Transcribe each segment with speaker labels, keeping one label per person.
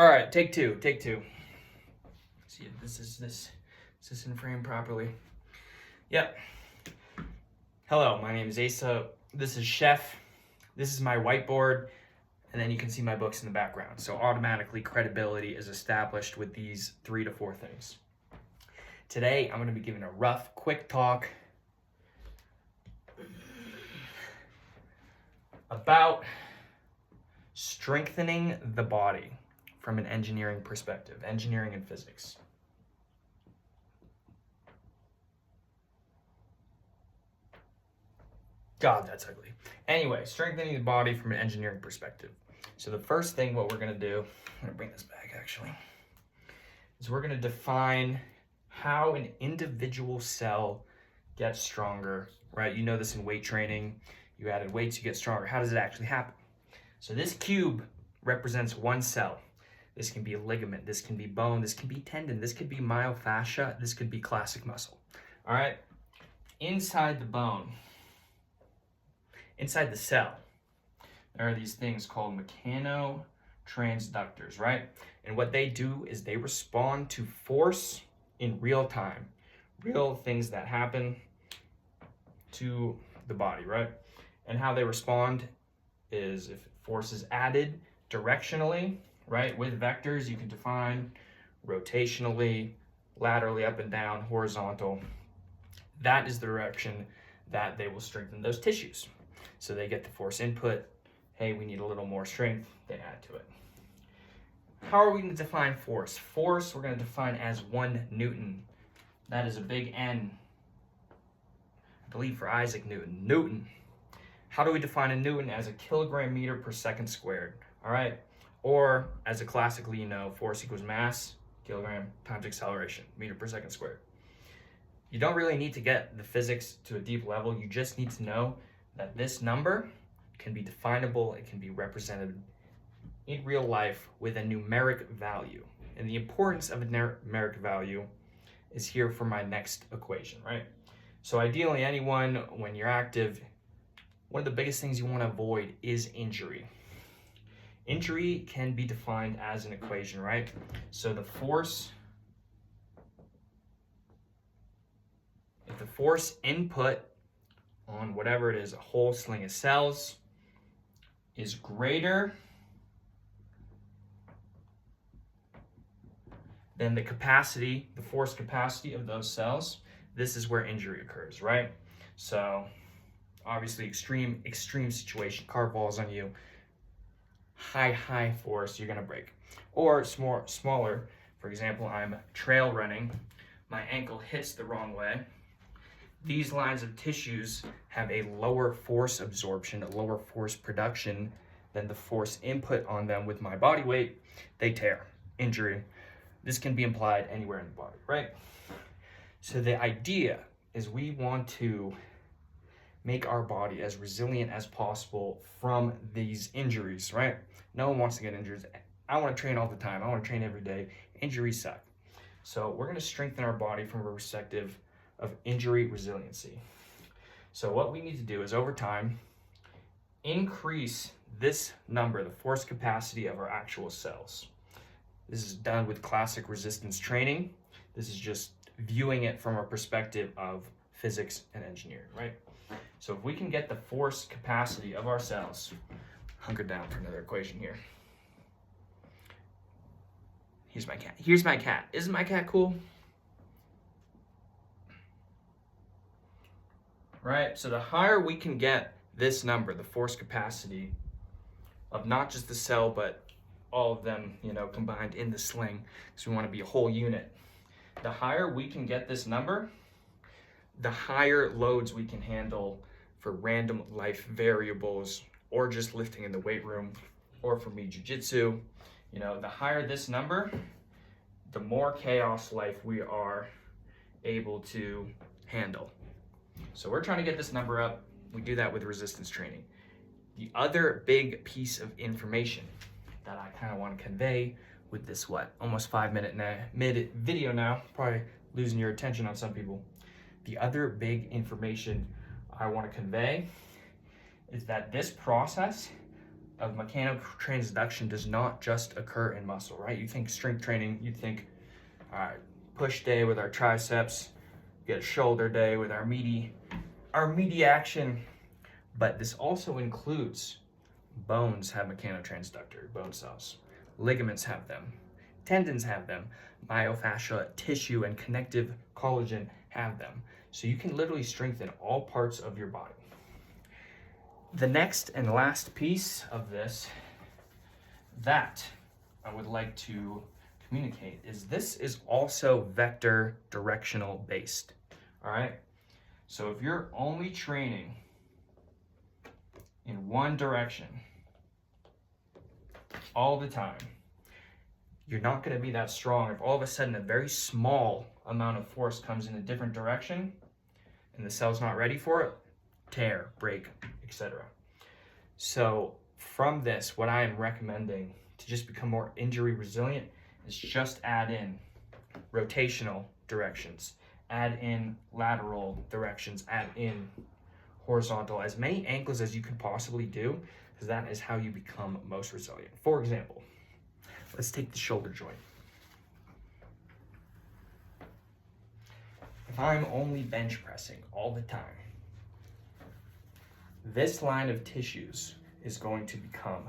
Speaker 1: All right, take two. See if this is in frame properly. Yep. Hello, my name is Asa. This is Chef. This is my whiteboard, and then you can see my books in the background. So automatically credibility is established with these 3 to 4 things. Today, I'm going to be giving a rough, quick talk about strengthening the body from an engineering perspective, engineering and physics. God, that's ugly. Anyway, strengthening the body from an engineering perspective. So the first thing what we're going to do, I'm going to bring this back actually, is we're going to define how an individual cell gets stronger, right? You know this in weight training. You added weights, you get stronger. How does it actually happen? So this cube represents one cell. This can be a ligament, this can be bone, this can be tendon, this could be myofascia, this could be classic muscle. All right? Inside the bone, inside the cell, there are these things called mechanotransductors, right? And what they do is they respond to force in real time, real things that happen to the body, right? And how they respond is if force is added directionally, right? With vectors, you can define rotationally, laterally, up and down, horizontal. That is the direction that they will strengthen those tissues. So they get the force input. Hey, we need a little more strength. They add to it. How are we going to define force? Force, we're going to define as 1 Newton. That is a big N, I believe, for Isaac Newton. Newton. How do we define a Newton? As a kilogram meter per second squared, all right? Or as a classically, you know, force equals mass, kilogram times acceleration, meter per second squared. You don't really need to get the physics to a deep level. You just need to know that this number can be definable. It can be represented in real life with a numeric value. And the importance of a numeric value is here for my next equation, right? So ideally, anyone, when you're active, one of the biggest things you want to avoid is injury. Injury can be defined as an equation, right? So the force, if the force input on whatever it is, a whole sling of cells, is greater than the capacity, the force capacity of those cells, this is where injury occurs, right? So obviously extreme situation, car falls on you, high force, you're gonna break. Or smaller, for example, I'm trail running, my ankle hits the wrong way. These lines of tissues have a lower force absorption, a lower force production than the force input on them with my body weight. They tear, injury. This can be implied anywhere in the body, right? So the idea is we want to make our body as resilient as possible from these injuries, right? No one wants to get injured. I want to train all the time. I want to train every day. Injuries suck. So we're going to strengthen our body from a perspective of injury resiliency. So what we need to do is over time, increase this number, the force capacity of our actual cells. This is done with classic resistance training. This is just viewing it from a perspective of physics and engineering, right? So if we can get the force capacity of our cells, hunker down for another equation here. Here's my cat. Here's my cat. Isn't my cat cool? Right? So the higher we can get this number, the force capacity of not just the cell, but all of them, you know, combined in the sling, because we want to be a whole unit. The higher we can get this number, the higher loads we can handle for random life variables, or just lifting in the weight room, or for me, jujitsu. You know, the higher this number, the more chaos life we are able to handle. So we're trying to get this number up. We do that with resistance training. The other big piece of information that I kind of want to convey with this, almost 5-minute mid video now, probably losing your attention on some people. The other big information I want to convey is that this process of mechanotransduction does not just occur in muscle, right? You think strength training, you think, all right, push day with our triceps, get a shoulder day with our meaty action, but this also includes bones have mechanotransductor, bone cells. Ligaments have them. Tendons have them. Myofascia, tissue, and connective collagen have them. So you can literally strengthen all parts of your body. The next and last piece of this that I would like to communicate is this is also vector directional based. All right. So if you're only training in one direction all the time, you're not going to be that strong. If all of a sudden a very small amount of force comes in a different direction and the cell's not ready for it, tear, break, etc. So from this, what I am recommending to just become more injury resilient is just add in rotational directions, add in lateral directions, add in horizontal, as many angles as you can possibly do, because that is how you become most resilient. For example, let's take the shoulder joint. If I'm only bench pressing all the time, this line of tissues is going to become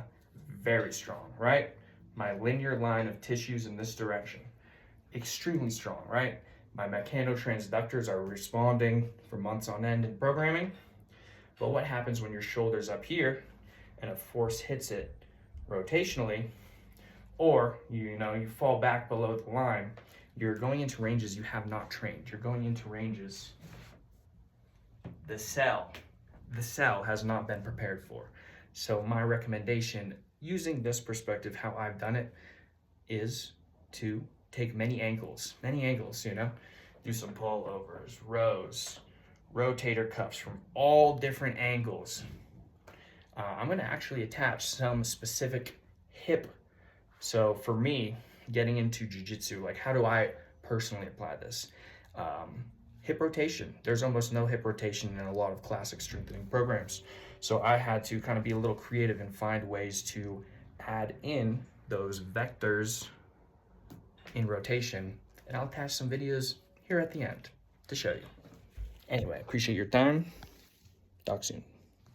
Speaker 1: very strong, right? My linear line of tissues in this direction, extremely strong, right? My mechanotransductors are responding for months on end in programming. But what happens when your shoulder's up here and a force hits it rotationally, or you fall back below the line, you're going into ranges you have not trained. You're going into ranges the cell has not been prepared for. So my recommendation, using this perspective, how I've done it, is to take many angles, do some pullovers, rows, rotator cuffs from all different angles. I'm gonna actually attach some specific hip. So for me, getting into jiu-jitsu, like how do I personally apply this? Hip rotation. There's almost no hip rotation in a lot of classic strengthening programs. So I had to kind of be a little creative and find ways to add in those vectors in rotation. And I'll attach some videos here at the end to show you. Anyway, appreciate your time. Talk soon.